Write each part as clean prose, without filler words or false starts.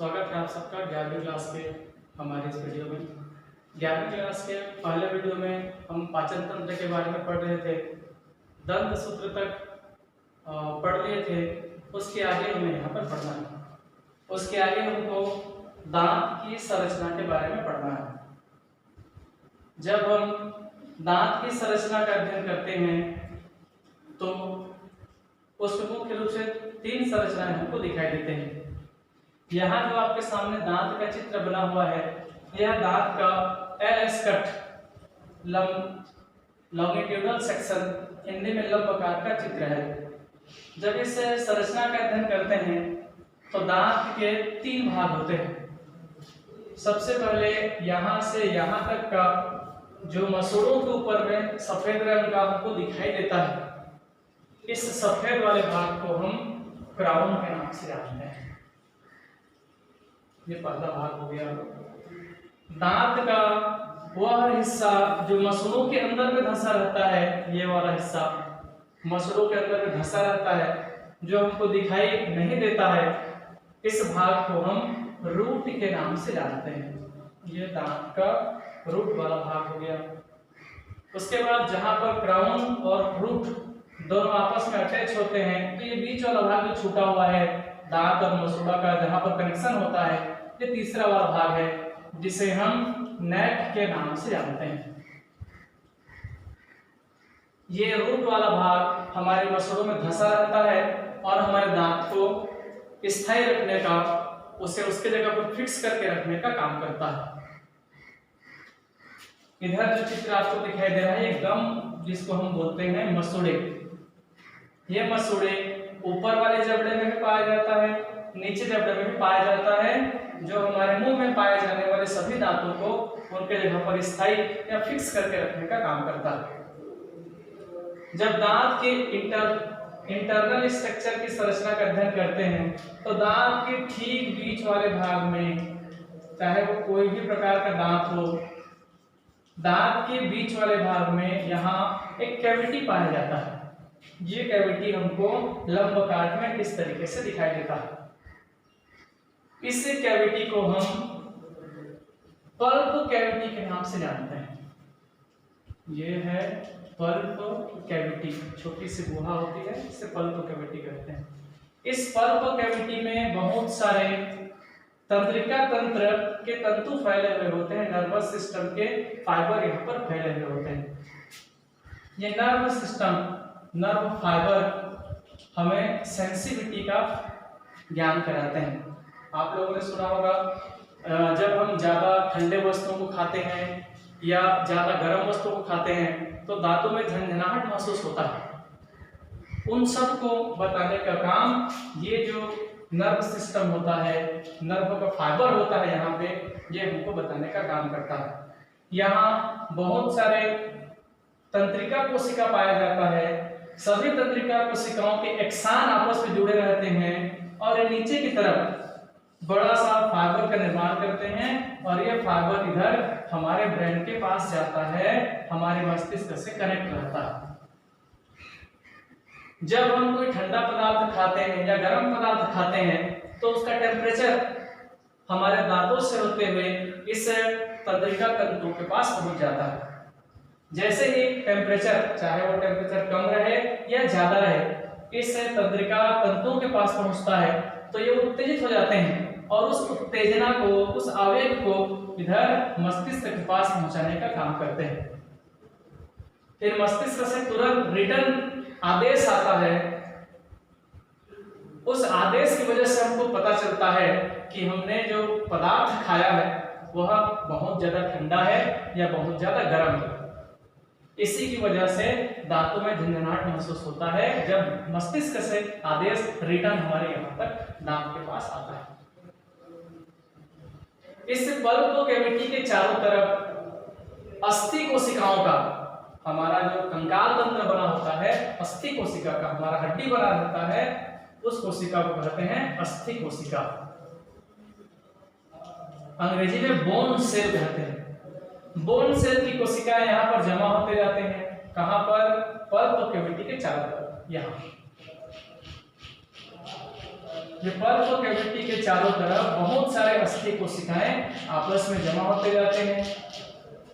स्वागत है आप सबका 11वीं क्लास के हमारे इस वीडियो में। 11वीं क्लास के पहले वीडियो में हम पाचन तंत्र के बारे में पढ़ रहे थे, दंत सूत्र तक पढ़ लिए थे। उसके आगे हमें यहाँ पर पढ़ना है, उसके आगे हमको दांत की संरचना के बारे में पढ़ना है। जब हम दांत की संरचना का अध्ययन करते हैं तो उसमें मुख्य रूप से 3 संरचनाएं हमको दिखाई देते हैं। यहाँ जो आपके सामने दांत का चित्र बना हुआ है, यह दांत का LS cut longitudinal section, Hindi में लंबाकार का चित्र है। जब इस संरचना का अध्ययन करते हैं तो दांत के 3 भाग होते हैं। सबसे पहले यहाँ से यहाँ तक का जो मसूड़ों के ऊपर में सफेद रंग का हमको दिखाई देता है, इस सफेद वाले भाग को हम क्राउन के नाम से जानते हैं। ये पहला भाग हो गया। दांत का वह हिस्सा जो मसूड़ों के अंदर में धंसा रहता है, ये वाला हिस्सा मसूड़ों के अंदर में धंसा रहता है, जो हमको दिखाई नहीं देता है, इस भाग को हम रूट के नाम से जानते हैं। ये दांत का रूट वाला भाग हो गया। उसके बाद जहां पर क्राउन और रूट दोनों आपस में अटैच होते हैं, तो ये बीच वाला भाग जो छूटा हुआ है दांत और मसूड़ा का, जहां पर कनेक्शन होता है, ये तीसरा वाला भाग है जिसे हम नेक के नाम से जानते हैं। ये रूट वाला भाग हमारे मसूड़ों में धंसा रहता है और हमारे दांत को स्थायी रखने का, उसे उसके जगह पर फिक्स करके रखने का काम करता है। इधर जो चित्र आपको दिखाई दे रहा है, ये गम जिसको हम बोलते हैं मसूड़े, ये मसूड़े ऊपर वाले जबड़े में भी पाया जाता है, नीचे जबड़े में भी पाया जाता है, जो हमारे मुंह में पाए जाने वाले सभी दांतों को उनके जगह पर स्थायी या फिक्स करके रखने का काम करता है। जब दांत के इंटरनल स्ट्रक्चर की संरचना का अध्ययन करते हैं तो दांत के ठीक बीच वाले भाग में, चाहे वो कोई भी प्रकार का दांत हो, दांत के बीच वाले भाग में यहाँ एक कैविटी पाया जाता है। ये कैविटी हमको लंबकाट में इस तरीके से दिखाई देता है। इस कैविटी को हम पल्प कैविटी के नाम से जानते हैं। ये है पल्प कैविटी, छोटी सी गुहा होती है, इसे पल्प कैविटी कहते हैं। इस पल्प कैविटी में बहुत सारे तंत्रिका तंत्र के तंतु फैले हुए होते हैं, नर्वस सिस्टम के फाइबर यहाँ पर फैले हुए होते हैं। ये नर्व सिस्टम, नर्व फाइबर हमें सेंसिटिविटी का ज्ञान कराते हैं। आप लोगों ने सुना होगा, जब हम ज्यादा ठंडे वस्तुओं को खाते हैं या ज्यादा गर्म वस्तुओं को खाते हैं तो दांतों में झंझनाहट महसूस होता है। उन सब को बताने का काम ये जो नर्व सिस्टम होता है, नर्व का फाइबर होता है यहाँ पे, ये हमको बताने का काम करता है। यहाँ बहुत सारे तंत्रिका कोशिका पाया जाता है। सभी तंत्रिका कोशिकाओं के एक्सान आपस में जुड़े रहते हैं और ये नीचे की तरफ बड़ा सा फाइबर का निर्माण करते हैं और ये फाइबर इधर हमारे ब्रेन के पास जाता है, हमारे मस्तिष्क से कनेक्ट रहता है। जब हम कोई ठंडा पदार्थ खाते हैं या गर्म पदार्थ खाते हैं तो उसका टेम्परेचर हमारे दांतों से होते हुए इस तंत्रिका तंतुओं के पास पहुंच जाता है। जैसे ही टेम्परेचर, चाहे वो टेम्परेचर कम रहे या ज्यादा रहे, इस तंत्रिका तंतुओं के पास पहुंचता है तो ये उत्तेजित हो जाते हैं और उस उत्तेजना को, उस आवेग को इधर मस्तिष्क के पास पहुंचाने का काम करते हैं। फिर मस्तिष्क से तुरंत रिटर्न आदेश आता है। उस आदेश की वजह से हमको पता चलता है कि हमने जो पदार्थ खाया है वह बहुत ज्यादा ठंडा है या बहुत ज्यादा गर्म है। इसी की वजह से दांतों में झंझनाहट महसूस होता है जब मस्तिष्क से आदेश रिटर्न हमारे यहाँ तक दांत के पास आता है। इस पल्प कैविटी के चारों तरफ अस्थि कोशिकाओं का, हमारा जो कंकाल तंत्र बना होता है, अस्थि कोशिका का, हमारा हड्डी बना रहता है, उस कोशिका को कहते हैं अस्थि कोशिका। अंग्रेजी में बोन सेल कहते हैं। बोन सेल की कोशिकाएं यहाँ पर जमा होते जाते हैं। कहां पर? पल्प कैविटी के चारों तरफ। यहाँ ये पल्प कैविटी के चारों तरफ बहुत सारे अस्थि कोशिकाएं आपस में जमा होते जाते हैं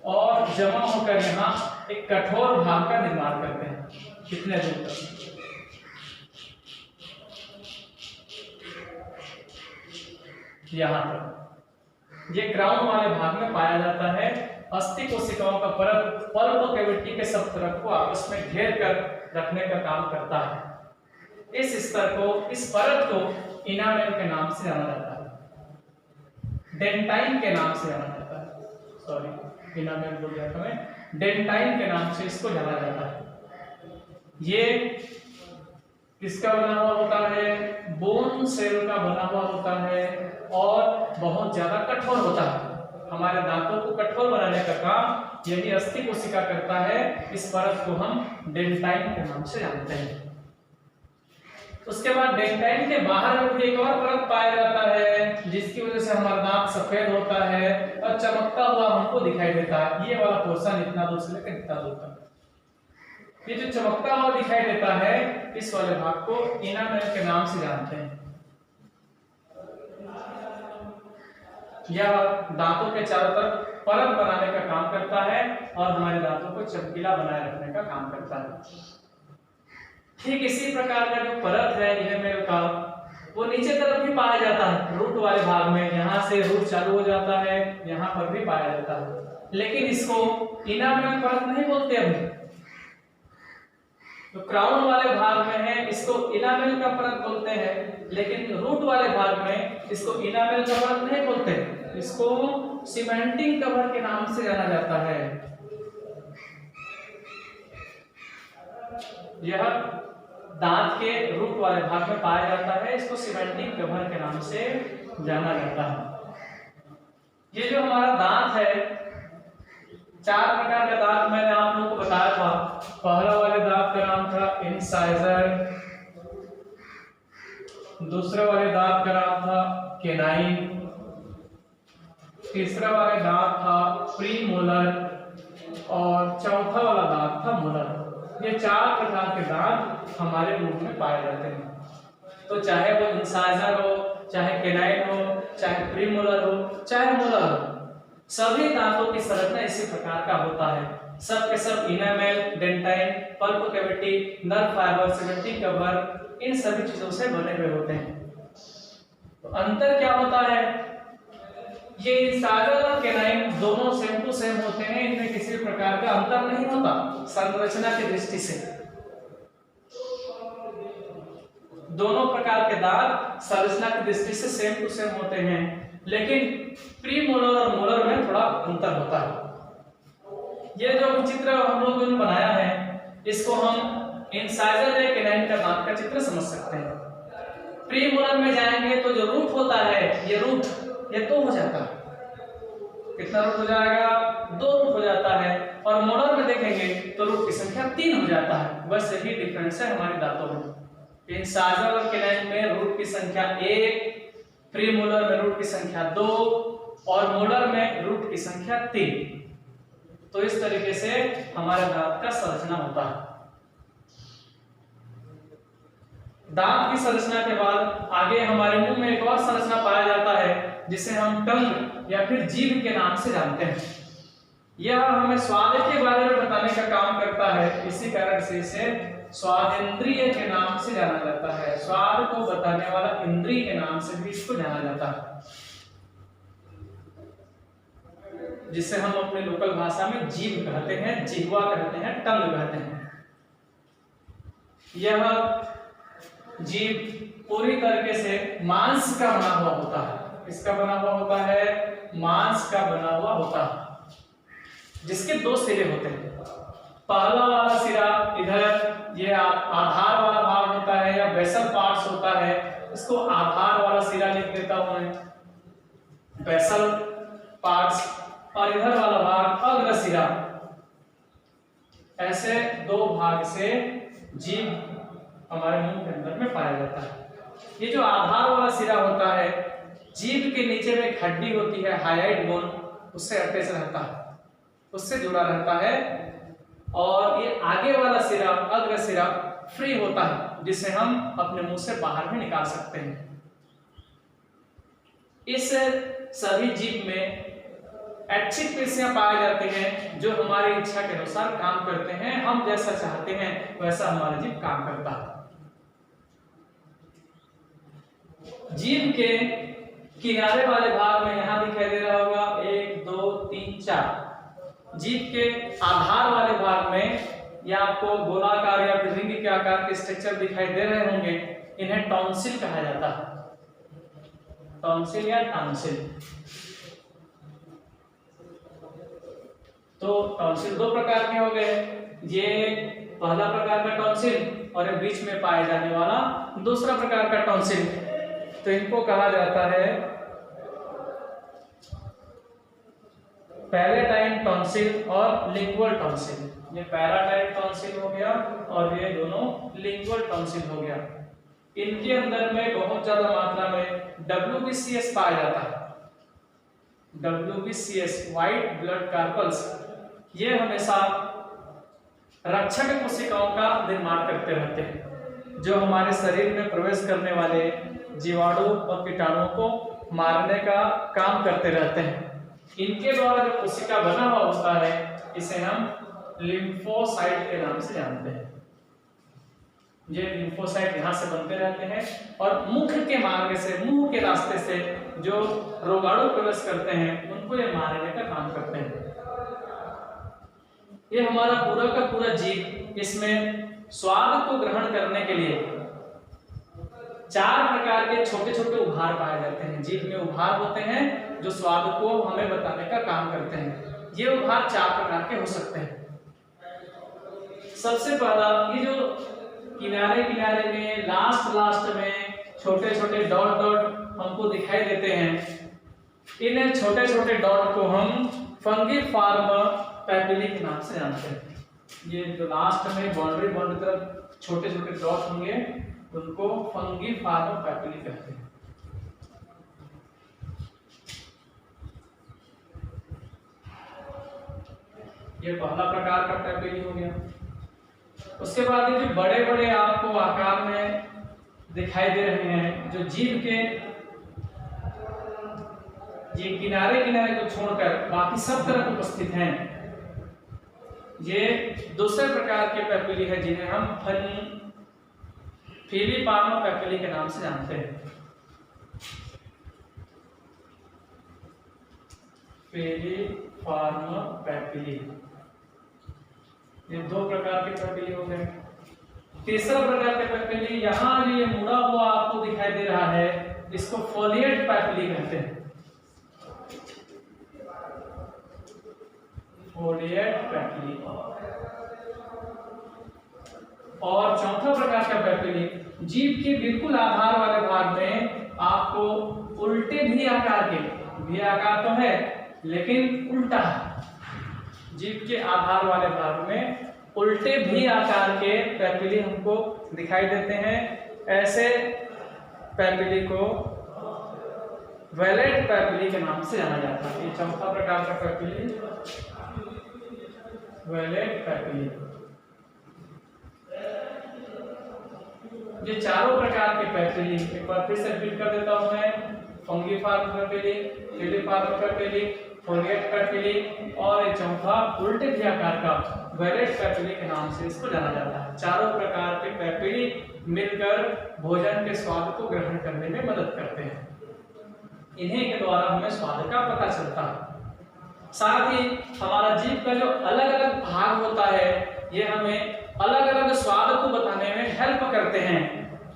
और जमा होकर यहाँ एक कठोर भाग का निर्माण करते हैं। कितने दूर तक? यहाँ तक। ये क्राउन वाले भाग में पाया जाता है। अस्थि कोशिकाओं का परत पल्प कैविटी के सब तरफ को आपस में घेर कर रखने का काम करता है। इस स्तर को, इस परत को इनामेल के नाम से जाना जाता है, डेंटाइन के नाम से जाना जाता है। सॉरी, इनामेल बोल गया था मैं, डेंटाइन के नाम से इसको जाना जाता है। ये किसका बना हुआ होता है? बोन सेल का बना हुआ होता है और बहुत ज्यादा कठोर होता है। हमारे दांतों को कठोर बनाने का काम यही अस्थि कोशिका करता है। इस परत को हम डेंटाइन के नाम से जानते हैं। उसके बाद डेंटाइन के बाहर में भी एक और परत पाया जाता है जिसकी वजह से हमारा दांत सफेद होता है और चमकता हुआ हमको दिखाई देता है। ये वाला पोर्शन इतना दूर से लेकर इतना दूर तक, ये जो चमकता हुआ दिखाई देता है, इस वाले भाग को इनामेल के नाम से जानते हैं। यह दांतों के चारों तरफ परत बनाने का काम करता है और हमारे दांतों को चमकीला बनाए रखने का काम करता है। ठीक इसी प्रकार का जो परत है इनामेल का, वो नीचे तरफ भी पाया जाता है, रूट वाले भाग में। यहाँ से रूट चालू हो जाता है, यहाँ पर भी पाया जाता है, लेकिन इसको इनामेल परत नहीं बोलते अभी। तो क्राउन वाले भाग में है, इसको इनामेल का परत बोलते हैं, लेकिन रूट वाले भाग में इसको इनामेल का परत नहीं बोलते, इसको सीमेंटिंग कवर के नाम से जाना जाता है। यह दांत के रूट वाले भाग में पाया जाता है, इसको सीमेंटिंग कवर के नाम से जाना जाता है। ये जो हमारा दांत है, 4 प्रकार का दांत मैंने आप लोगों को बताया था। पहला वाले दांत का नाम था इंसाइजर, दूसरे वाले दांत का नाम था केनाइन, तीसरा वाले दांत था प्रीमोलर और चौथा वाला दांत था मोलर। ये 4 प्रकार के दांत हमारे मुंह में पाए जाते हैं। तो चाहे वो इंसाइजर हो, चाहे केनाइन हो, चाहे प्रीमोलर हो, चाहे मोलर हो, सभी दांतों की संरचना इसी प्रकार का होता है। सब के सब enamel, dentine, pulp cavity, nerve fibre, cementing cover, इन सभी चीजों से बने हुए होते हैं। तो अंतर क्या होता है? ये इंसाइजर और केनाइन दोनों सेम टू सेम होते हैं, इनमें किसी प्रकार का अंतर नहीं होता संरचना की दृष्टि से। दोनों प्रकार के दांत संरचना की दृष्टि से सेम टू सेम होते हैं, लेकिन प्रीमोलर और मोलर में थोड़ा अंतर होता है। ये जो चित्र हम लोगों ने बनाया है, इसको हम इंसाइजर या केनाइन का दांत का चित्र समझ सकते हैं। प्रीमोलर में जाएंगे तो जो रूट होता है, ये रूट ये 2 हो जाता है। कितना रूट हो जाएगा? 2 रूट हो जाता है। और मोलर में देखेंगे तो रूट की संख्या 3 हो जाता है। बस यही डिफरेंस है हमारे दांतों में। इंसाइजर और केनाइन में रूट की संख्या 1, प्रीमोलर में रूट की संख्या 2 और मोलर में रूट की संख्या 3। तो इस तरीके से हमारे दांत का संरचना होता है। दांत की संरचना के बाद आगे हमारे मुंह में एक और संरचना पाया जाता है जिसे हम टंग या फिर जीभ के नाम से जानते हैं। यह हमें स्वाद के बारे में बताने का काम करता है, इसी कारण से इसे स्वादेंद्रिय के नाम से जाना जाता है। स्वाद को बताने वाला इंद्रिय के नाम से भी इसको जाना जाता है, जिसे हम अपने लोकल भाषा में जीभ कहते हैं, जिह्वा कहते हैं, टंग कहते हैं। यह जीभ पूरी तरीके से मांस का बना हुआ होता है। किसका बना हुआ होता है? मांस का बना हुआ होता है, जिसके 2 सिरे होते हैं। पहला वाला सिरा इधर ये आधार वाला भाग होता है या बेसल पार्ट्स होता है, इसको आधार वाला सिरा लिख देता हूं मैं, बेसल पार्ट्स, और इधर वाला भाग अग्र सिरा। ऐसे 2 भाग से जीभ हमारे मुंह के अंदर में पाया जाता है। ये जो आधार वाला सिरा होता है, जीभ के नीचे में एक हड्डी होती है हाइलाइट बोन, उससे अटैच रहता है, उससे जुड़ा रहता है। और ये आगे वाला सिरा अग्र सिरा फ्री होता है, जिसे हम अपने मुंह से बाहर भी निकाल सकते हैं। इस सभी जीव में ऐच्छिक पेशियां पाए जाते हैं जो हमारी इच्छा के अनुसार काम करते हैं। हम जैसा चाहते हैं वैसा हमारा जीव काम करता है। जीव के किनारे वाले भाग में यहां दिखाई दे रहा होगा 1 2 3 4। जीव के आधार वाले भाग में या आपको गोलाकार या फिर रिंग के आकार के स्ट्रक्चर दिखाई दे रहे होंगे, इन्हें टॉन्सिल कहा जाता है। टॉन्सिल या टॉन्सिल। तो टॉन्सिल दो प्रकार के हो गए, ये पहला प्रकार का टॉन्सिल और बीच में पाए जाने वाला दूसरा प्रकार का टॉन्सिल। तो इनको कहा जाता है पैलेटाइन टॉन्सिल और लिंगुअल टॉन्सिल। ये पैराटाइन टॉन्सिल हो गया और ये दोनों लिंगुअल टॉन्सिल हो गया। इनके अंदर में बहुत ज्यादा मात्रा में WBCS पाया जाता है। WBCS व्हाइट ब्लड कार्पल्स, ये हमेशा रक्षक कोशिकाओं का निर्माण करते रहते हैं जो हमारे शरीर में प्रवेश करने वाले जीवाणु और कीटाणुओं को मारने का काम करते रहते हैं। इनके द्वारा जो कोशिका बना हुआ होता है इसे हम लिम्फोसाइट के नाम से जानते हैं। ये लिम्फोसाइट यहाँ से बनते रहते हैं और मुख के मार्ग से, मुंह के रास्ते से जो रोगाणु प्रवेश करते हैं उनको ये मारने का काम करते हैं। ये हमारा पूरा का पूरा जीव, इसमें स्वाद को ग्रहण करने के लिए 4 प्रकार के छोटे छोटे उभार पाए जाते हैं। जीव में उभार होते हैं जो स्वाद को हमें बताने का काम करते हैं। ये उभार 4 प्रकार के हो सकते हैं। सबसे पहला, ये जो किनारे किनारे में लास्ट में छोटे छोटे डॉट डॉट हमको दिखाई देते हैं, इन छोटे छोटे डॉट को हम फंगिफॉर्म पैपिली के नाम से जानते हैं। ये जो लास्ट में बाउंड्री तरफ छोटे छोटे डॉट होंगे उनको फंगिफॉर्म पैपिली कहते हैं। ये पहला प्रकार का पैपिली हो गया। उसके बाद ये जो बड़े बड़े आपको आकार में दिखाई दे रहे हैं, जो जीव के ये किनारे किनारे को छोड़कर बाकी सब तरफ उपस्थित हैं, ये दूसरे प्रकार के पैपिली है जिन्हें हम फिलीफॉर्म पैपिली के नाम से जानते हैं। फिलीफॉर्म पैपिली, ये 2 प्रकार के पैपिली हो गए। तीसरा प्रकार के पैपिली, यहाँ जो ये मुड़ा हुआ आपको दिखाई दे रहा है, इसको फोलिएट पैपिली कहते हैं। Folate papillae. और चौथा प्रकार का पैपिली, जीव के बिल्कुल आधार वाले भाग में आपको उल्टे भी आकार के, भी आकार तो है लेकिन उल्टा है। जीव के आधार वाले भाग में उल्टे भी आकार के पैपिली हमको दिखाई देते हैं। ऐसे पैपिली को वैलेट पैपिली के नाम से जाना जाता है। ये चौथा प्रकार का पैपिली वैलेट पैपिली। ये चारों प्रकार के पैपिली एक बार फिर से रिपीट कर देता हूं मैं। फंगिफॉर्म papillae, filiform papillae, folate papillae और ये चौथा उल्टे भी आकार का वैलेट पैपिली के नाम से इसको जाना जाता है। चारों प्रकार के पैपिली मिलकर भोजन के स्वाद को ग्रहण करने में मदद करते हैं। इन्हीं के द्वारा हमें स्वाद का पता चलता है। साथ ही हमारा जीव का जो अलग अलग भाग होता है, ये हमें अलग अलग स्वाद को बताने में हेल्प करते हैं।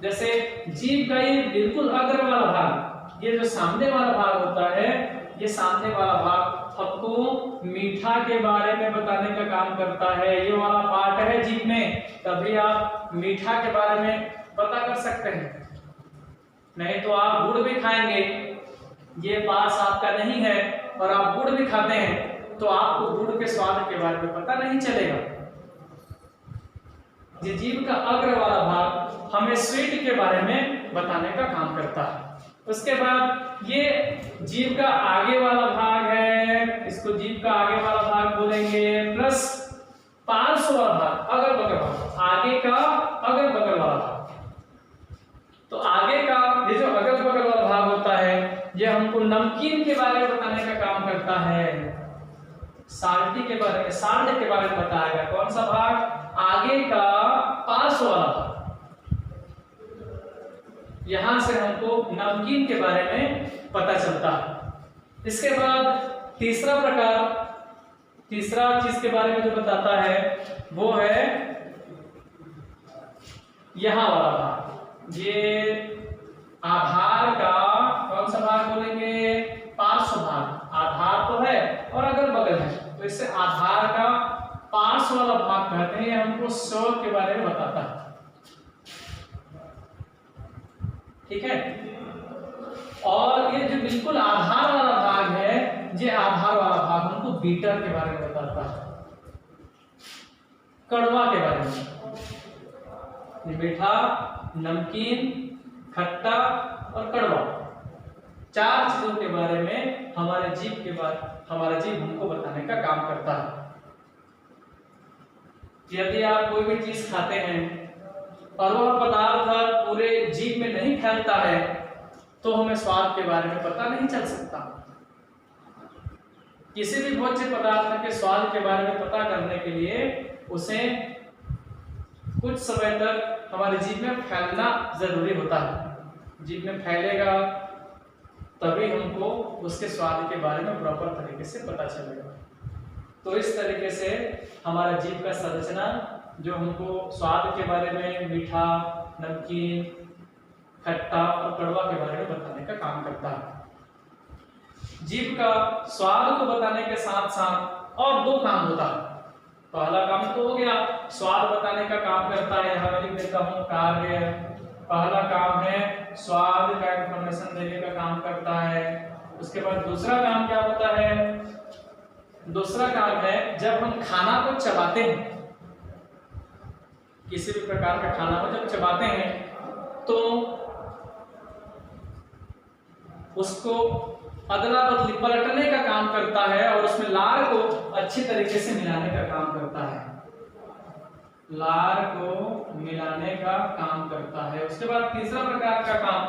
जैसे जीव का ये बिल्कुल अग्र वाला भाग, ये जो सामने वाला भाग होता है, ये सामने वाला भाग आपको मीठा के बारे में बताने का काम करता है। ये वाला पार्ट है जीव में, तभी आप मीठा के बारे में पता कर सकते हैं। नहीं तो आप गुड़ भी खाएंगे, ये पास आपका नहीं है और आप गुड़ भी खाते हैं तो आपको गुड़ के स्वाद के बारे में पता नहीं चलेगा। ये जीव का अग्र वाला भाग हमें स्वीट के बारे में बताने का काम करता है। उसके बाद ये जीव का आगे वाला भाग है, इसको जीव का आगे वाला भाग बोलेंगे, प्लस पार्श्व वाला भाग, अगल बगल भाग, आगे का अगल बगल वाला भाग। तो आगे का ये जो अगल बगल वाला भाग होता है, ये हमको नमकीन के बारे में बताने का काम करता है, साल्टी के बारे में, साल्ट के बारे में बताएगा। कौन सा भाग? आगे का पास वाला भाग। यहां से हमको नमकीन के बारे में पता चलता है। इसके बाद तीसरा प्रकार, तीसरा चीज के बारे में जो बताता है वो है यहां वाला भाग। ये आधार का कौन सा भाग बोलेंगे? पार्श्व भाग। आधार तो है और अगल बगल है, तो इससे आधार का पार्श्व वाला भाग कहते हैं। ये हमको स्रोत के बारे में बताता है। ठीक है। और ये जो बिल्कुल आधार वाला भाग है, ये आधार वाला भाग हमको बीटर के बारे में बताता है, कड़वा के बारे में। ये मीठा, नमकीन, खट्टा और कड़वा, चार चीजों के बारे में हमारे जीभ के बारे, हमारा जीभ हमको बताने का काम करता है। यदि आप कोई भी चीज खाते हैं और वह पदार्थ पूरे जीभ में नहीं फैलता है तो हमें स्वाद के बारे में पता नहीं चल सकता। किसी भी भोज्य पदार्थ के स्वाद के बारे में पता करने के लिए उसे कुछ समय तक हमारे जीभ में फैलना जरूरी होता है। जीभ में फैलेगा तभी हमको उसके स्वाद के बारे में प्रॉपर तरीके से पता चलेगा। तो इस तरीके से हमारा जीभ का संरचना जो हमको स्वाद के बारे में, मीठा, नमकीन, खट्टा और कड़वा के बारे में बताने का काम करता है। जीभ का स्वाद को बताने के साथ साथ और दो काम होता है। पहला काम तो हो गया, स्वाद बताने का काम करता है। यहाँ मैं लिख देता हूँ कार्य। पहला काम है स्वाद का इंफॉर्मेशन देने का काम करता है। उसके बाद दूसरा काम क्या होता है? दूसरा काम है जब हम खाना को चबाते हैं, किसी भी प्रकार का खाना को जब चबाते हैं तो उसको अदला बदली पलटने का काम करता है और उसमें लार को अच्छी तरीके से मिलाने का काम करता है। लार को मिलाने का काम करता है। उसके बाद तीसरा प्रकार का काम,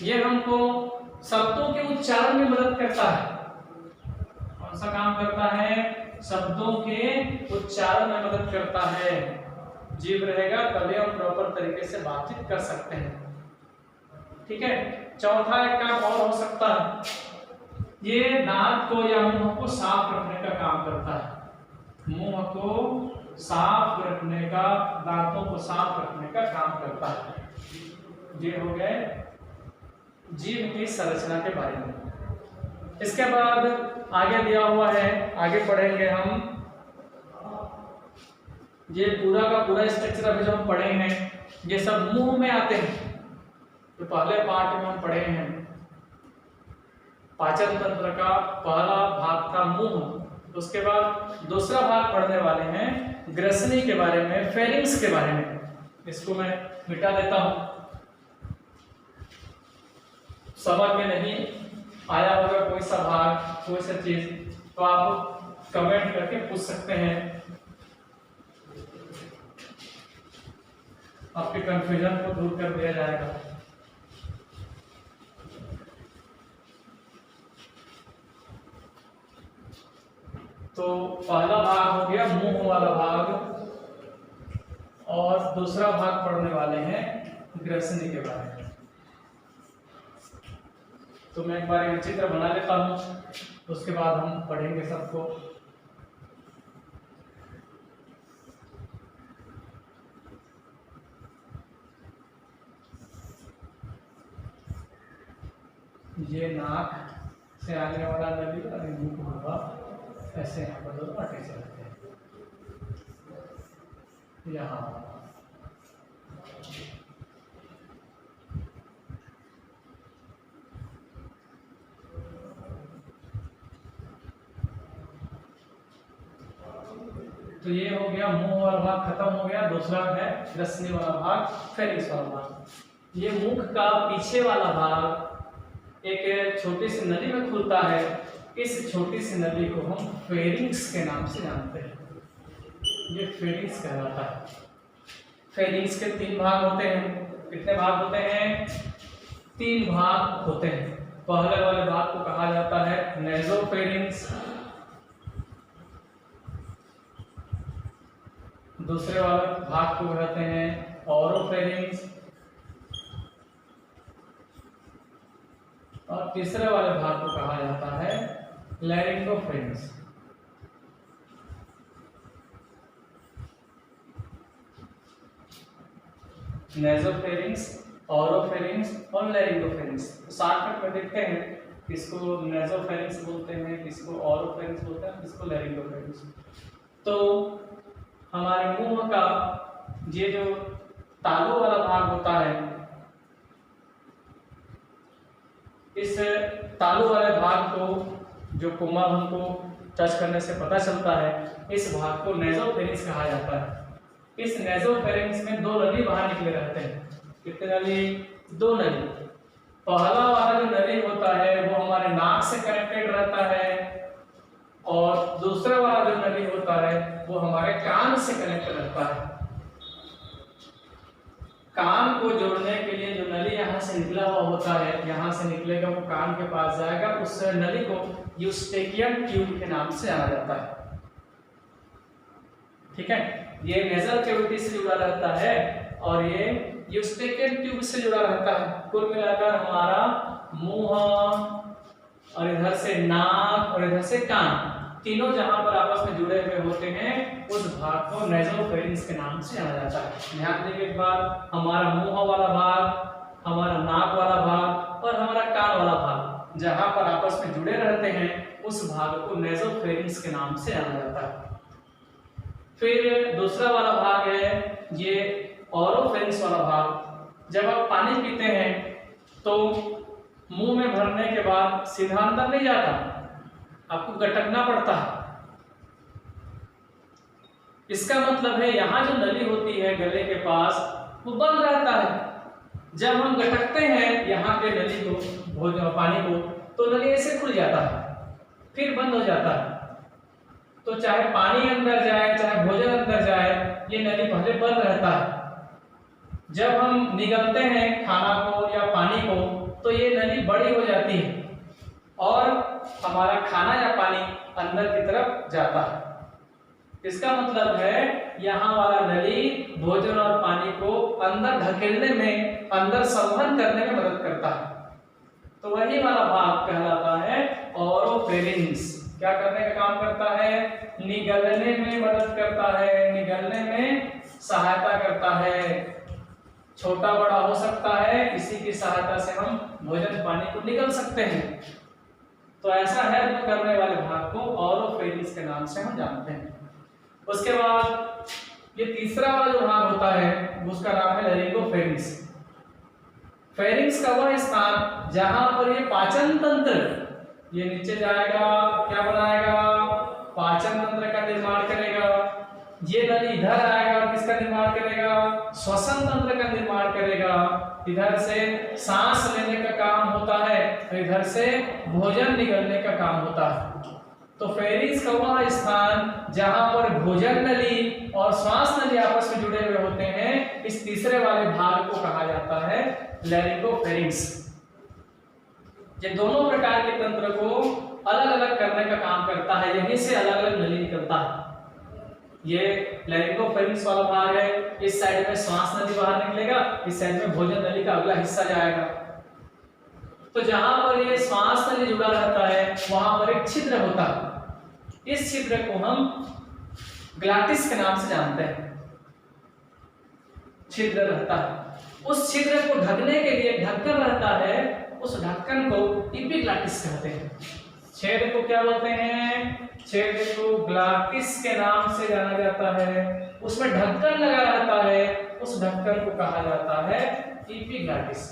ये हमको शब्दों के उच्चारण में मदद करता है। कौन सा काम करता है? शब्दों के उच्चारण में मदद करता है। जीभ रहेगा तभी हम प्रॉपर तरीके से बातचीत कर सकते हैं। ठीक है। चौथा एक काम और हो सकता है, ये दांत को या मुंह को साफ रखने का काम करता है। मुंह को साफ रखने का, दांतों को साफ रखने का काम करता है। ये हो गए जीभ की संरचना के बारे में। इसके बाद आगे दिया हुआ है, आगे पढ़ेंगे हम। ये पूरा का पूरा स्ट्रक्चर अभी जो हम पढ़े हैं ये सब मुंह में आते हैं। तो पहले पार्ट में हम पढ़े हैं पाचन तंत्र का पहला भाग था मुंह। उसके बाद दूसरा भाग पढ़ने वाले हैं ग्रसनी के बारे में, फेरिंग्स के बारे में। इसको मैं मिटा देता हूं। समझ में नहीं आया होगा कोई सा भाग, कोई सा चीज, तो आप कमेंट करके पूछ सकते हैं। आपके कंफ्यूजन को दूर कर दिया जाएगा। तो पहला भाग हो गया मुंह वाला भाग और दूसरा भाग पढ़ने वाले हैं ग्रसनी के बारे में। तो मैं एक बार एक चित्र बना लेता हूं, उसके बाद हम पढ़ेंगे सबको। ये नाक से आने वाला नली और मुंह होगा, ऐसे यहाँ पर दोनों अटैच रहते हैं। यहाँ तो ये हो गया मुंह वाला भाग खत्म हो गया। दूसरा है ग्रसनी वाला भाग, फेरिंग्स वाला भाग। ये मुख का पीछे वाला भाग एक छोटी सी नली में खुलता है। इस छोटी सी नली को हम फेरिंग्स के नाम से जानते हैं। ये फेरिंग्स कहलाता है। फेरिंग्स के 3 भाग होते हैं। कितने भाग होते हैं? 3 भाग होते हैं। पहले वाले भाग को कहा जाता है नेजोफेरिंग्स, दूसरे वाले भाग को कहते हैं ओरोफेरिंग्स, और तीसरे वाले भाग को कहा जाता है लैरिंगोफेरिंग्स। नेजोफेरिंग्स, ओरोफेरिंग्स और लैरिंगोफेरिंग्स। तो शॉर्टकट में देखते हैं किसको नेजोफेरिंग्स बोलते हैं, किसको ओरोफेरिंग्स बोलते हैं, किसको लैरिंगोफेरिंग्स। तो हमारे मुंह का ये जो तालू वाला भाग होता है, इस तालू वाले भाग को जो कोमल हमको टच करने से पता चलता है, इस भाग को नेजोफेरिंग्स कहा जाता है। इस नेजोफेरिंग्स में दो नली बाहर निकले रहते हैं। कितने नली? दो नली। पहला वाला जो नली होता है वो हमारे नाक से कनेक्टेड रहता है, और दूसरा वाला जो नली होता है वो हमारे कान से कनेक्ट रहता है। कान को जोड़ने के लिए जो नली यहाँ से निकला हुआ होता है, यहाँ से निकलेगा वो कान के पास जाएगा, उस नली को यूस्टेकियन ट्यूब के नाम से जाना जाता है। ठीक है, ये नेजल कैविटी से जुड़ा रहता है और ये यूस्टेकियन ट्यूब से जुड़ा रहता है। कुल मिलाकर हमारा मुंह और इधर से नाक और इधर से कान, तीनों जहां पर आपस में जुड़े हुए होते हैं, उस भाग को नेजोफेरिंग्स के नाम से जाना जाता है। ध्यान देने के बाद हमारा मुंह वाला भाग, हमारा नाक वाला भाग और हमारा कान वाला भाग जहां पर आपस में जुड़े रहते हैं, उस भाग को नेजोफेरिंग्स के नाम से जाना जाता है। फिर दूसरा वाला भाग है ये ओरोफेरिंग्स वाला भाग। जब आप पानी पीते हैं तो मुंह में भरने के बाद सीधा अंदर नहीं जाता, आपको गटकना पड़ता है। इसका मतलब है यहाँ जो नली होती है गले के पास वो बंद रहता है। जब हम गटकते हैं यहाँ के नली को, भोजन पानी को, तो नली ऐसे खुल जाता है, फिर बंद हो जाता है। तो चाहे पानी अंदर जाए चाहे भोजन अंदर जाए, ये नली पहले बंद रहता है। जब हम निगलते हैं खाना को या पानी को तो ये नली बड़ी हो जाती है और हमारा खाना या पानी अंदर की तरफ जाता है। इसका मतलब है यहाँ वाला नली भोजन और पानी को अंदर धकेलने में, अंदर संवहन करने में मदद करता है। तो वही वाला भाग कहलाता है ओरोफेरिंग्स। क्या करने का काम करता है? निगलने में मदद करता है, निगलने में सहायता करता है। छोटा बड़ा हो सकता है, इसी की सहायता से हम भोजन पानी को निगल सकते हैं। तो ऐसा हेल्प करने वाले भाग को ओरोफेरिंग्स के नाम से हम जानते हैं। उसके बाद ये तीसरा वाला जो भाग होता है उसका नाम है लैरिंगोफेरिंग्स। फेरिंग्स का वह स्थान जहां पर ये पाचन तंत्र, ये नीचे जाएगा, क्या बनाएगा? पाचन तंत्र का निर्माण करेगा। ये नली इधर आएगा और किसका निर्माण करेगा? श्वसन तंत्र का निर्माण करेगा। इधर से सांस लेने का काम होता है और इधर से भोजन निगलने का काम होता है। तो फेरिंग्स का वह स्थान जहां पर भोजन नली और श्वास नली आपस में जुड़े हुए होते हैं, इस तीसरे वाले भाग को कहा जाता है लैरिंगोफेरिंग्स। ये दोनों प्रकार के तंत्र को अलग अलग करने का काम करता है, यहीं से अलग अलग नली निकलता है। ये लैरिंगोफेरिंग्स वाला भाग है, इस साइड में श्वास नली बाहर निकलेगा, इस साइड में भोजन नली का अगला हिस्सा जाएगा। तो जहां पर ये श्वास नली जुड़ा रहता है वहां पर एक छिद्र होता है। इस छिद्र को हम ग्लाटिस के नाम से जानते हैं। छिद्र रहता है, उस छिद्र को ढकने के लिए ढक्कन रहता है, उस ढक्कन को इपिग्लाटिस कहते हैं। छेद को क्या बोलते हैं? छेद को ग्लाटिस के नाम से जाना जाता है। उसमें ढक्कन लगा रहता है, उस ढक्कन को कहा जाता है इपिग्लाटिस।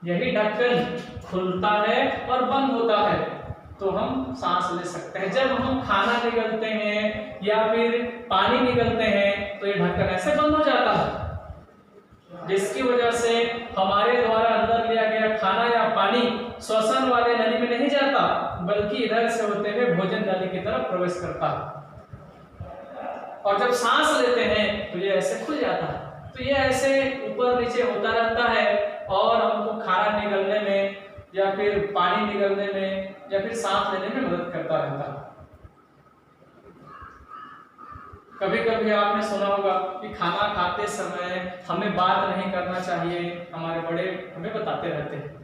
यही ढक्कन खुलता है और बंद होता है तो हम सांस ले सकते हैं। जब हम खाना निगलते हैं या फिर पानी निगलते हैं तो ये ढक्कन ऐसे बंद हो जाता है, जिसकी वजह से हमारे द्वारा अंदर लिया गया खाना या पानी श्वसन वाले नली में नहीं जाता, बल्कि इधर से होते हुए भोजन नली की तरफ प्रवेश करता है। और जब सांस लेते हैं तो ये ऐसे खुल जाता है। तो ये ऐसे ऊपर नीचे होता रहता है और हमको खाना निगलने में या फिर पानी निगलने में या फिर सांस लेने में मदद करता रहता है। कभी कभी आपने सुना होगा कि खाना खाते समय हमें बात नहीं करना चाहिए, हमारे बड़े हमें बताते रहते हैं।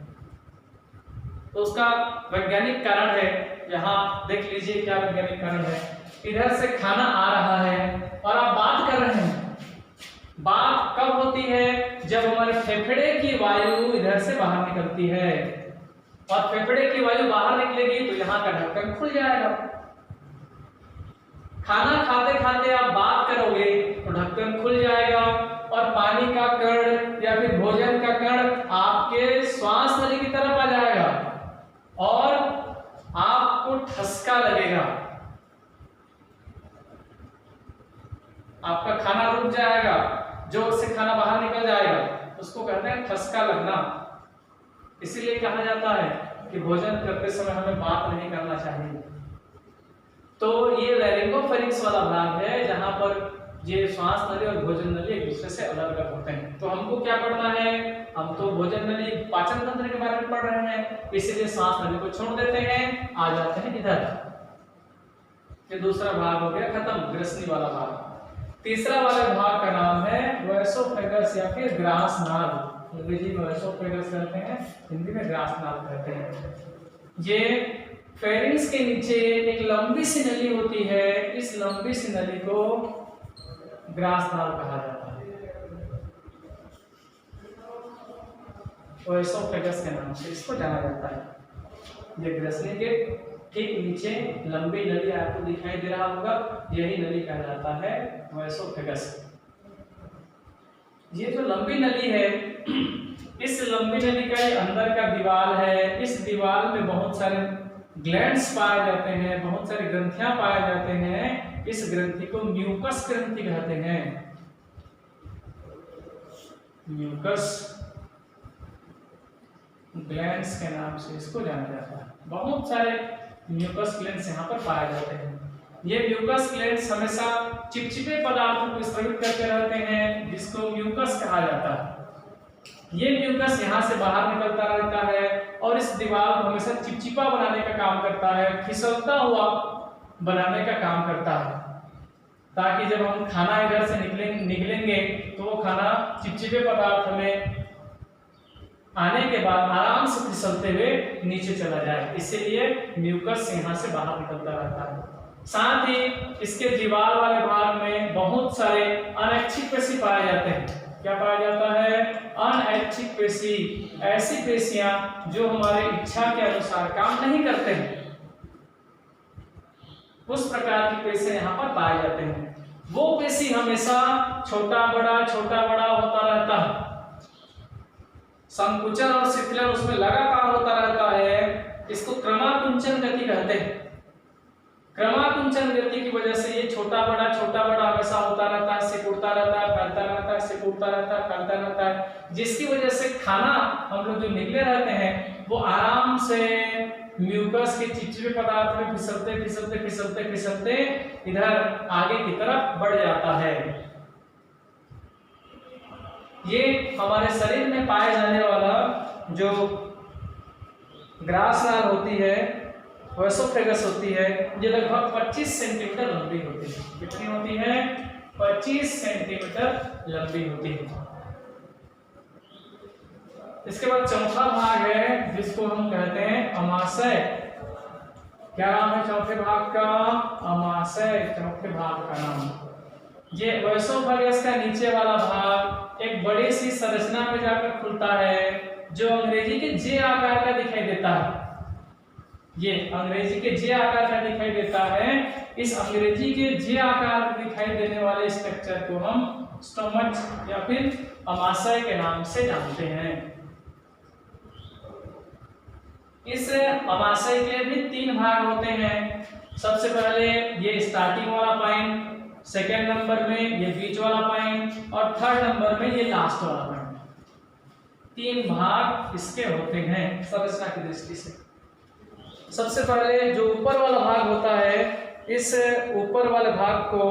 तो उसका वैज्ञानिक कारण है, यहाँ देख लीजिए क्या वैज्ञानिक कारण है। इधर से खाना आ रहा है और आप बात कर रहे हैं। बात कब होती है? जब हमारे फेफड़े की वायु इधर से बाहर निकलती है, और फेफड़े की वायु बाहर निकलेगी तो यहाँ का ढक्कन खुल जाएगा। खाना खाते खाते आप बात करोगे तो ढक्कन खुल जाएगा और पानी का कण या फिर भोजन का कण आपके श्वास नली की तरफ आ जाएगा और आपको ठसका लगेगा, आपका खाना रुक जाएगा, जोर से खाना बाहर निकल जाएगा, उसको कहते हैं ठसका लगना। इसीलिए कहा जाता है कि भोजन करते समय हमें बात नहीं करना चाहिए। तो ये लैरिंगोफेरिंक्स वाला भाग है जहां पर ये श्वास नली और भोजन नली एक दूसरे से अलग अलग होते हैं। तो हमको क्या पढ़ना है? हम तो भोजन नली पाचन तंत्र के बारे में पढ़ रहे हैं, इसीलिए श्वास नली को छोड़ देते हैं, आ जाते हैं इधर। ये दूसरा भाग हो गया खत्म, ग्रसनी वाला भाग। तीसरा वाला भाग का नाम है वैसोफेगस या फिर ग्रास नाल। अंग्रेजी में वैसोफेगस कहते हैं, हिंदी में ग्रास नाल कहते हैं। ये फेरिंग्स के नीचे एक लंबी सी नली होती है, इस लंबी सी नली को ग्रास नाल कहा जाता है, वैसोफेगस के नाम से इसको जाना जाता है। ये ग्रसनी के ठीक नीचे लंबी नली आपको दिखाई दे रहा होगा, यही नली कहा जाता है वैसोफेगस। ये जो लंबी नली है, इस लंबी नली का अंदर का दीवार है, इस दीवार में बहुत सारे ग्लैंड्स पाए जाते हैं, बहुत सारे ग्रंथियां पाए जाते हैं। इस ग्रंथि को म्यूकस ग्रंथि कहते हैं, म्यूकस ग्लैंड्स के नाम से इसको जाना जाता है। बहुत सारे म्यूकस ग्लैंड्स यहाँ पर पाए जाते हैं। ये म्यूकस ग्लैंड्स हमेशा चिपचिपे पदार्थों को स्रावित करते रहते हैं, जिसको म्यूकस कहा जाता है। ये म्यूकस यहाँ से बाहर निकलता रहता है और इस दीवार को हमेशा चिपचिपा बनाने का काम करता है, फिसलता हुआ बनाने का काम करता है, ताकि जब हम खाना इधर से निकलेंगे तो वो खाना चिपचिपे पदार्थ में आने के बाद आराम से फिसलते हुए नीचे चला जाए। इसीलिए म्यूकस यहाँ से बाहर निकलता रहता है। साथ ही इसके दीवार वाले भाग में बहुत सारे अनैच्छिक पेशी पाए जाते हैं। क्या पाया जाता है? अनैच्छिक पेशी, ऐसी पेशियां जो हमारे इच्छा के अनुसार काम नहीं करते हैं, उस प्रकार की पेशी यहाँ पर पाए जाते हैं। वो पेशी हमेशा छोटा बड़ा होता रहता है, संकुचन और शिथिलन उसमें लगातार होता रहता है। इसको क्रमाकुंचन गति कहते हैं। क्रमाकुंचन गति की वजह से ये छोटा बड़ा हमेशा होता रहता है, सिकुड़ता रहता है, फैलता रहता है, सिकुड़ता रहता है, फैलता रहता है, जिसकी वजह से खाना हम लोग जो निकले रहते हैं वो आराम से म्यूकस के चिपचिपे पदार्थ में फिसलते इधर आगे की तरफ बढ़ जाता है। ये हमारे शरीर में पाए जाने वाला जो ग्रास नाल होती है, वैसोफेगस होती है, ये लगभग 25 सेंटीमीटर लंबी होती है। कितनी होती है? 25 सेंटीमीटर लंबी होती है। इसके बाद चौथा भाग है जिसको हम कहते हैं अमाशय। क्या नाम है चौथे भाग का? अमाशय, चौथे भाग का नाम। ये वैसोफेगस का नीचे वाला भाग एक बड़ी सी संरचना में जाकर खुलता है, जो अंग्रेजी के जे आकार का दिखाई देता है। ये अंग्रेजी के जे आकार का दिखाई देता है। इस अंग्रेजी के जे आकार में दिखाई देने वाले स्ट्रक्चर को हम स्टोमच या फिर अमाशय के नाम से जानते हैं। इस अमाशय के भी 3 भाग होते हैं। सबसे पहले ये स्टार्टिंग वाला पॉइंट, सेकेंड नंबर में ये बीच वाला पॉइंट और थर्ड नंबर में ये लास्ट वाला पॉइंट। 3 भाग इसके होते हैं संरचना की दृष्टि से। सबसे पहले जो ऊपर वाला भाग होता है, इस ऊपर वाले भाग को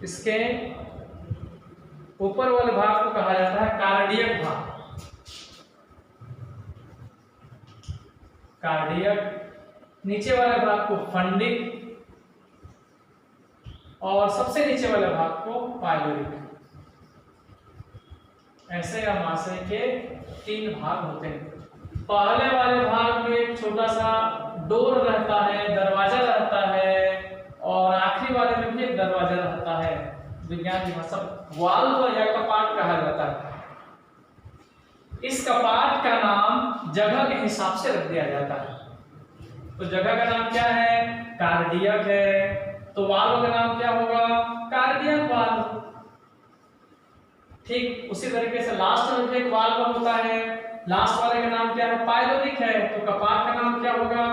इसके ऊपर वाले भाग को कहा जाता है कार्डियक भाग। कार्डियक, नीचे वाले भाग को फंडिक और सबसे नीचे वाले भाग को पाइलोरिक। ऐसे आमाशय के 3 भाग होते हैं। पहले वाले भाग में एक छोटा सा डोर रहता है, दरवाजा रहता है, और आखिरी वाले में भी एक दरवाजा रहता है। विज्ञान की भाषा वाल्व या कपाट कहा जाता है। इस कपाट का नाम जगह के हिसाब से रख दिया जाता है। तो जगह का नाम क्या है? कार्डियक है, तो वाल्व का नाम क्या होगा? Cardiac valve. ठीक उसी तरीके से लास्ट में एक वाल्व होता है, लास्ट वाले का नाम क्या है? पाइलोरिक है, तो कपाट का नाम क्या होगा?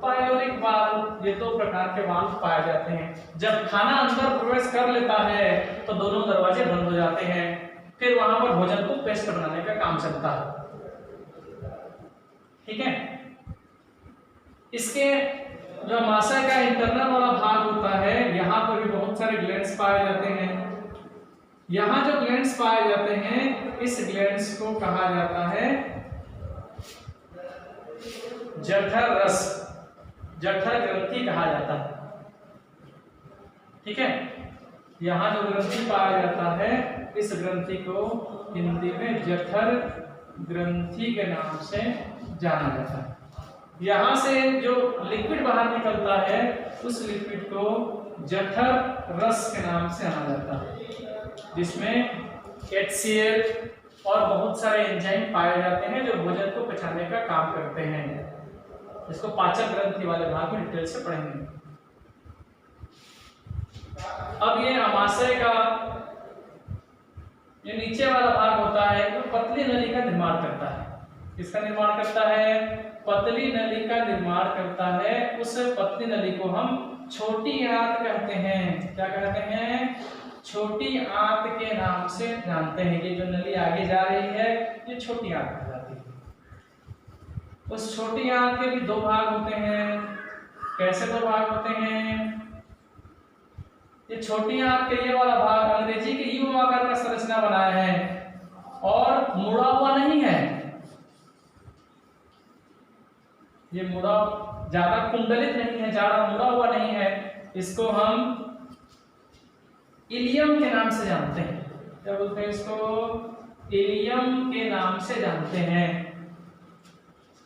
Pyloric valve. ये 2 प्रकार के वाल्व पाए जाते हैं। जब खाना अंदर प्रवेश कर लेता है तो दोनों दरवाजे बंद हो जाते हैं, फिर वहां पर भोजन को पेस्ट बनाने का काम चलता है। ठीक है। इसके जो आमाशय का इंटरनल वाला भाग होता है, यहाँ पर भी बहुत सारे ग्लैंड्स पाए जाते हैं। यहाँ जो ग्लैंड्स पाए जाते हैं, इस ग्लैंड्स को कहा जाता है जठर रस, जठर ग्रंथि कहा जाता है। ठीक है। यहाँ जो ग्रंथि पाया जाता है, इस ग्रंथि को हिंदी में जठर ग्रंथि के नाम से जाना जाता है। यहाँ से जो लिक्विड बाहर निकलता है, उस लिक्विड को जठर रस के नाम से जाना जाता है, जिसमें HCl और बहुत सारे एंजाइम पाए जाते हैं जो भोजन को पचाने का काम करते हैं। इसको पाचन ग्रंथि वाले भाग में डिटेल से पढ़ेंगे। अब ये आमाशय का ये नीचे वाला भाग होता है, वो पतली नली का निर्माण करता है। किसका निर्माण करता है? पतली नली का निर्माण करता है। उस पतली नली को हम छोटी आंत कहते हैं। क्या कहते हैं? छोटी आंत के नाम से जानते हैं। ये जो नली आगे जा रही है, ये छोटी आंत कहलाती है। उस छोटी आंत के भी 2 भाग होते हैं। कैसे 2 भाग होते हैं? ये छोटी आंत के ये वाला भाग अंग्रेजी के यू आकार का संरचना बनाया है और मुड़ा हुआ नहीं है। ये मुड़ा ज्यादा कुंडलित नहीं है, ज्यादा मुड़ा हुआ नहीं है। इसको हम इलियम के नाम से जानते हैं। क्या बोलते हैं इसको? इलियम के नाम से जानते हैं।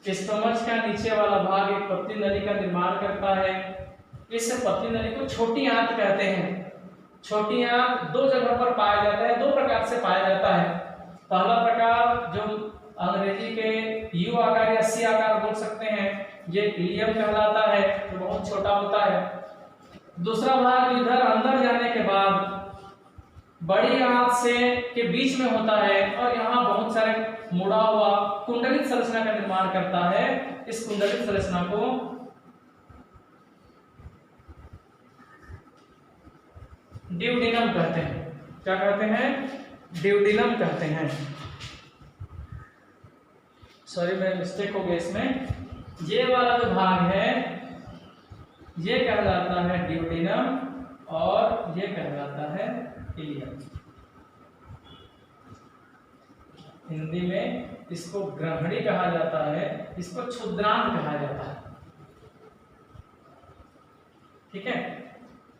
स्टमच का नीचे वाला भाग एक पतली नली का निर्माण करता है। इस पतली नली को छोटी आंत कहते हैं। छोटी आंत 2 जगह पर पाया जाता है, 2 प्रकार से पाया जाता है। पहला प्रकार जो अंग्रेजी के यू आकार या सी आकार बोल सकते हैं, ये इलियम कहलाता है, जो बहुत छोटा होता है। दूसरा भाग इधर अंदर जाने के बाद बड़ी आंत से के बीच में होता है और यहाँ बहुत सारे मुड़ा हुआ कुंडलित संरचना का निर्माण करता है। इस कुंडलित संरचना को ड्यूडिनम कहते हैं। क्या कहते हैं? ड्यूडिनम कहते हैं। सॉरी, मेरा मिस्टेक हो गया इसमें। ये वाला जो भाग है ये कहलाता है ड्यूडिनम और ये कहलाता है इलियम। हिंदी में इसको ग्रहणी कहा जाता है, इसको क्षुद्रांत कहा जाता है। ठीक है,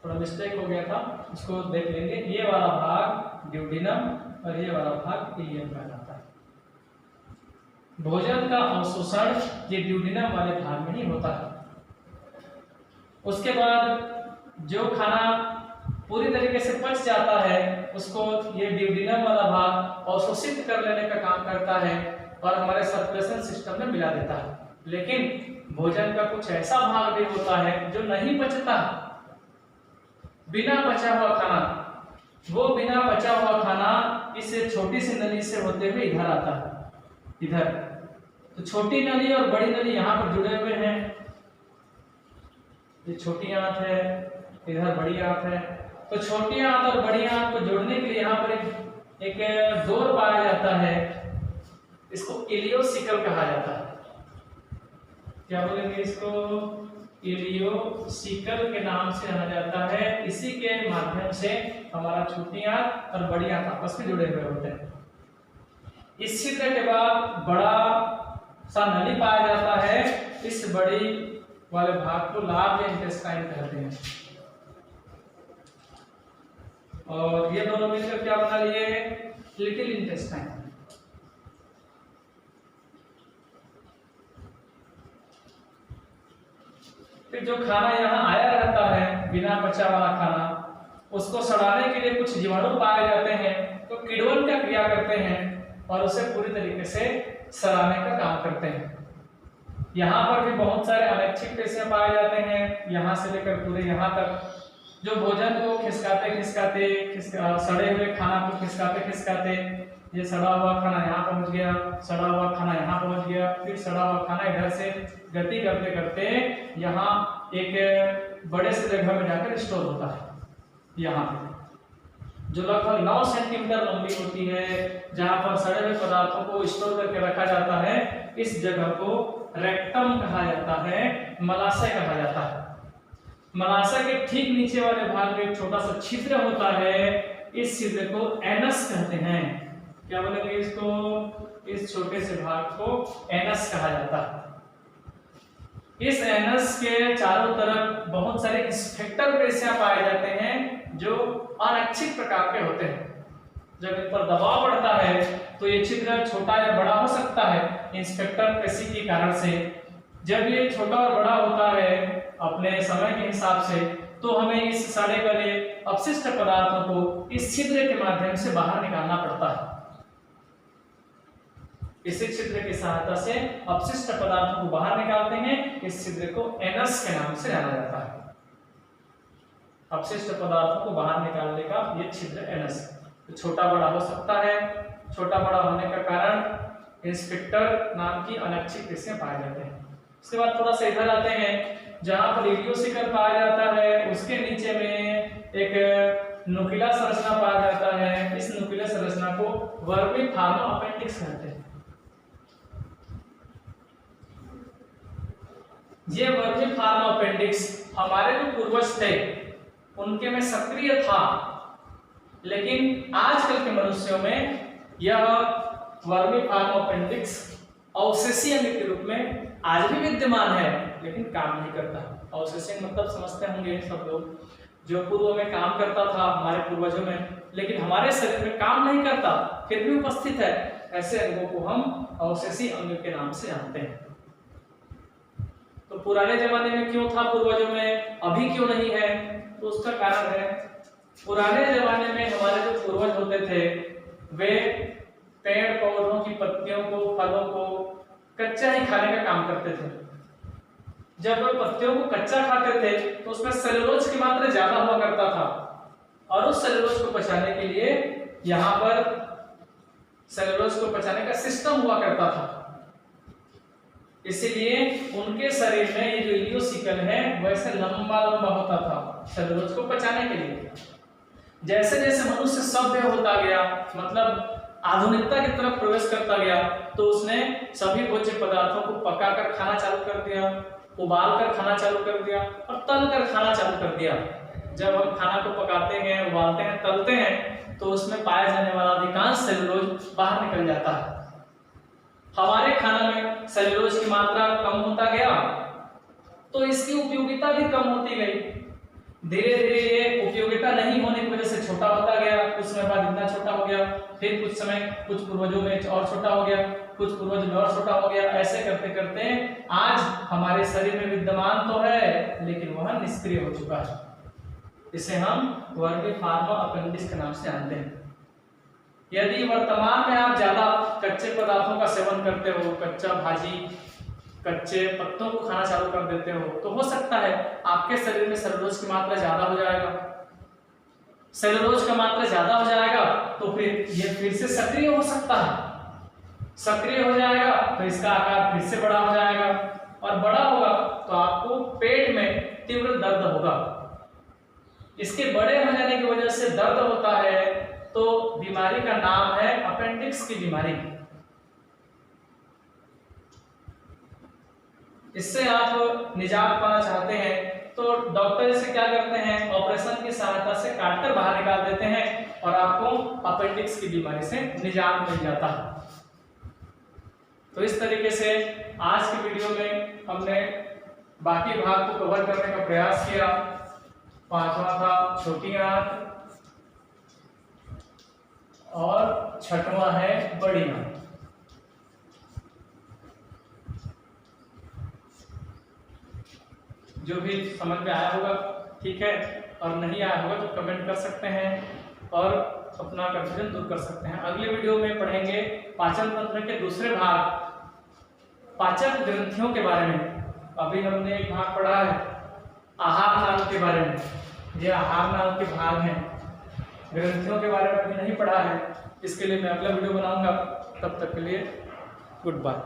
थोड़ा मिस्टेक हो गया था, इसको देख लेंगे। ये वाला भाग ड्यूडिनम और ये वाला भाग इलियम कहलाता है। भोजन का अवशोषण ये ड्यूडिनम वाले भाग में ही होता है। उसके बाद जो खाना पूरी तरीके से पच जाता है, उसको ये ड्यूडिनम वाला भाग अवशोषित कर लेने का काम करता है और हमारे सर्कुलेशन सिस्टम में मिला देता है। लेकिन भोजन का कुछ ऐसा भाग भी होता है जो नहीं पचता। बिना पचा हुआ खाना, वो बिना पचा हुआ खाना इस छोटी सी नली से होते हुए इधर आता है। इधर तो छोटी नली और बड़ी नली यहाँ पर जुड़े हुए हैं। ये छोटी आंत है, इधर बड़ी आंत है। तो छोटी आंत और बड़ी आंत को जोड़ने के लिए यहाँ पर एक डोर पाया जाता है। इसको इलियोसिकल कहा जाता है। क्या बोलेंगे इसको? इलियोसिकल के नाम से जाना जाता है। इसी के माध्यम से हमारा छोटी आंत और बड़ी आंत आपस में जुड़े हुए होते हैं। इस छिद्र के बाद बड़ा सा नली पाया जाता है। इस बड़ी वाले भाग को लार्ज इंटेस्टाइन कहते हैं। और ये दोनों मिलकर क्या बना लिए? Little intestine. फिर जो खाना यहाँ आया रहता है, बिना पचा वाला खाना, उसको सड़ाने के लिए कुछ जीवाणु पाए जाते हैं, तो किण्वन का क्रिया करते हैं और उसे पूरी तरीके से सड़ाने का काम करते हैं। यहाँ पर भी बहुत सारे अनैच्छिक पेशियां पाए जाते हैं, यहाँ से लेकर पूरे यहाँ तक, जो भोजन को खिसकाते खिसकाते सड़े हुए खाना को खिसकाते खिसकाते, ये सड़ा हुआ खाना यहाँ पहुंच गया, सड़ा हुआ खाना यहाँ पहुंच गया, फिर सड़ा हुआ खाना इधर से गति करते करते यहाँ एक बड़े से जगह में जाकर स्टोर होता है। यहाँ पे जो लगभग 9 सेंटीमीटर लंबी होती है, जहाँ पर सड़े हुए पदार्थों को स्टोर करके रखा जाता है, इस जगह को रेक्टम कहा जाता है, मलाशय कहा जाता है। मलाशय के ठीक नीचे वाले भाग में एक छोटा सा छिद्र होता है, इस छिद्र को एनस कहते हैं। क्या बोलेंगे इसको? इस छोटे से भाग को एनस कहा जाता है। इस एनस के चारों तरफ बहुत सारे स्फिंक्टर पेशियां पाए जाते हैं, जो अनैच्छिक प्रकार के होते हैं। जब इन पर दबाव पड़ता है तो ये छिद्र छोटा या बड़ा हो सकता है स्फिंक्टर पेशी के कारण से। जब ये छोटा और बड़ा होता है अपने समय के हिसाब से, तो हमें इस सड़े गले अपशिष्ट पदार्थों को इस छिद्र के माध्यम से बाहर निकालना पड़ता है। इसी छिद्र की सहायता से अपशिष्ट पदार्थों को बाहर निकालते हैं। इस छिद्र को एनस के नाम से जाना जाता है। अपशिष्ट पदार्थों को बाहर निकालने का ये छिद्र एनस। तो छोटा बड़ा हो सकता है, छोटा बड़ा होने का कारण स्फिंक्टर नाम की अनैच्छिक पेशियां पाए जाते हैं। उसके बाद थोड़ा सा इधर आते हैं, जहां पर इलियोसिकल पाया जाता है, उसके नीचे में एक नुकीला संरचना पाया जाता है। इस नुकीला संरचना को वर्मिफार्मा अपेंडिक्स कहते हैं। ये वर्मिफार्मा अपेंडिक्स हमारे जो पूर्वज थे उनके में सक्रिय था, लेकिन आजकल के मनुष्यों में यह वर्मिफार्मा अपेंडिक्स अवशेषीय अंग के रूप में आज भी विद्यमान है, लेकिन काम नहीं करता। अवशेषीय मतलब समझते होंगे सब लोग, जो पूर्व में काम करता था हमारे पूर्वजों में, लेकिन हमारे शरीर में काम नहीं करता, फिर भी उपस्थित है। ऐसे अंगों को हम अवशेषीय अंग के नाम से जानते हैं। तो पुराने जमाने में क्यों था पूर्वजों में, अभी क्यों नहीं है? तो उसका कारण है, पुराने जमाने में हमारे जो पूर्वज होते थे वे पेड़ पौधों की पत्तियों को, फलों को कच्चा ही खाने का काम करते थे। जब वे पत्तियों को कच्चा खाते थे तो उसमें सेलुलोज की मात्रा ज्यादा हुआ करता था, और उस सेलुलोज को पचाने के लिए यहाँ पर सेलुलोज को पचाने का सिस्टम हुआ करता था। इसीलिए उनके शरीर में ये जो इलियोसिकल है वैसे लंबा लंबा होता था सेलुलोज को पचाने के लिए। जैसे जैसे मनुष्य सभ्य होता गया, मतलब आधुनिकता की तरफ प्रवेश करता गया, तो उसने सभी भोज्य पदार्थों को पकाकर खाना चालू कर दिया, उबालकर खाना चालू कर दिया और तलकर खाना चालू कर दिया। जब हम खाना को पकाते हैं, उबालते हैं, तलते हैं, तो उसमें पाया जाने वाला अधिकांश सेलुलोज बाहर निकल जाता है। हमारे खाना में सेलुलोज की मात्रा कम होता गया तो इसकी उपयोगिता भी कम होती गई। धीरे धीरे ये उपयोगिता नहीं होने की वजह से छोटा होता गया, कुछ समय बाद इतना छोटा हो गया, फिर कुछ समय कुछ पूर्वजों में और छोटा हो गया, कुछ पूर्वजों में और छोटा हो गया। ऐसे करते करते आज हमारे शरीर में विद्यमान तो है, लेकिन वह निष्क्रिय हो चुका है। इसे हम वर्मिफार्मा अपेंडिक्स के नाम से जानते हैं। यदि वर्तमान में आप ज्यादा कच्चे पदार्थों का सेवन करते हो, कच्चा भाजी, कच्चे पत्तों को खाना चालू कर देते हो, तो हो सकता है आपके शरीर में सेलुलोज की मात्रा ज्यादा हो जाएगा। सेलुलोज का मात्रा ज्यादा हो जाएगा तो फिर ये फिर से सक्रिय हो सकता है। सक्रिय हो जाएगा तो इसका आकार फिर से बड़ा हो जाएगा, और बड़ा होगा तो आपको पेट में तीव्र दर्द होगा। इसके बड़े हो जाने की वजह से दर्द होता है, तो बीमारी का नाम है अपेंडिक्स की बीमारी। इससे आप निजात पाना चाहते हैं तो डॉक्टर इसे क्या करते हैं, ऑपरेशन की सहायता से काटकर बाहर निकाल देते हैं और आपको अपेंडिक्स की बीमारी से निजात मिल जाता है। तो इस तरीके से आज की वीडियो में हमने बाकी भाग को कवर करने का प्रयास किया। पांचवा था छोटी आंत और छठवां है बड़ी आंत। जो भी समझ में आया होगा ठीक है, और नहीं आया होगा तो कमेंट कर सकते हैं और अपना कंफ्यूजन दूर कर सकते हैं। अगले वीडियो में पढ़ेंगे पाचन तंत्र के दूसरे भाग, पाचक ग्रंथियों के बारे में। अभी हमने एक भाग पढ़ा है आहार नाल के बारे में, ये आहार नाल के भाग हैं, ग्रंथियों के बारे में अभी नहीं पढ़ा है। इसके लिए मैं अगला वीडियो बनाऊंगा। तब तक के लिए गुड बाय।